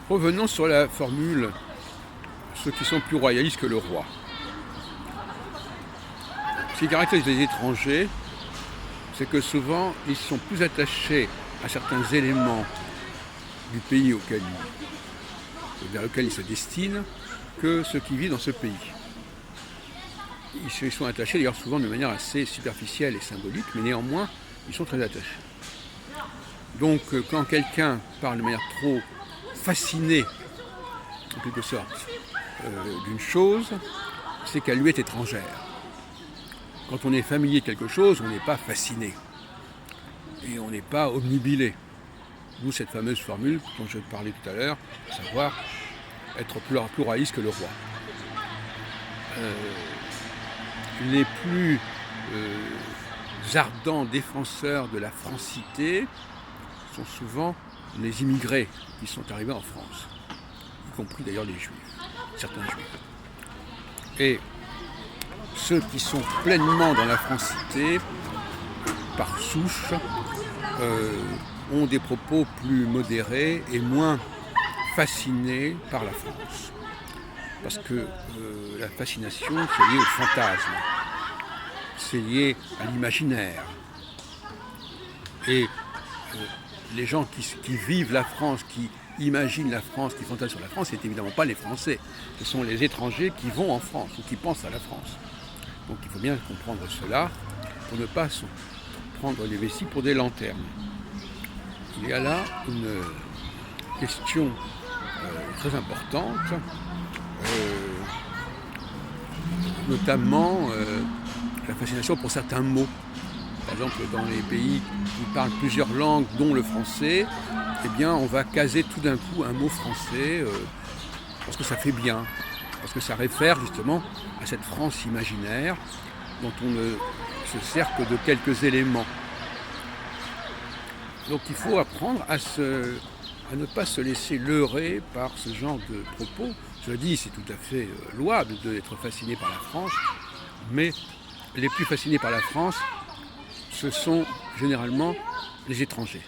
Revenons sur la formule « ceux qui sont plus royalistes que le roi ». Ce qui caractérise les étrangers, c'est que souvent, ils sont plus attachés à certains éléments du pays vers lequel ils se destinent que ceux qui vivent dans ce pays. Ils se sont attachés d'ailleurs souvent de manière assez superficielle et symbolique, mais néanmoins, ils sont très attachés. Donc quand quelqu'un parle de manière trop fascinée, en quelque sorte, d'une chose, c'est qu'elle lui est étrangère. Quand on est familier de quelque chose, on n'est pas fasciné. Et on n'est pas obnubilé. D'où cette fameuse formule dont je parlais tout à l'heure, à savoir être pluraliste que le roi. Les plus ardents défenseurs de la francité sont souvent les immigrés qui sont arrivés en France, y compris d'ailleurs les juifs, certains juifs. Et ceux qui sont pleinement dans la francité, par souche, ont des propos plus modérés et moins fascinés par la France. Parce que la fascination, c'est lié au fantasme, c'est lié à l'imaginaire. Et les gens qui vivent la France, qui imaginent la France, qui fantasment sur la France, c'est évidemment pas les Français. Ce sont les étrangers qui vont en France ou qui pensent à la France. Donc il faut bien comprendre cela pour ne pas prendre les vessies pour des lanternes. Il y a là une question très importante, notamment la fascination pour certains mots. Par exemple, dans les pays qui parlent plusieurs langues, dont le français, eh bien, on va caser tout d'un coup un mot français parce que ça fait bien, parce que ça réfère justement à cette France imaginaire dont on ne se sert que de quelques éléments. Donc il faut apprendre à ne pas se laisser leurrer par ce genre de propos. Je le dis, c'est tout à fait louable d'être fasciné par la France, mais les plus fascinés par la France, ce sont généralement les étrangers.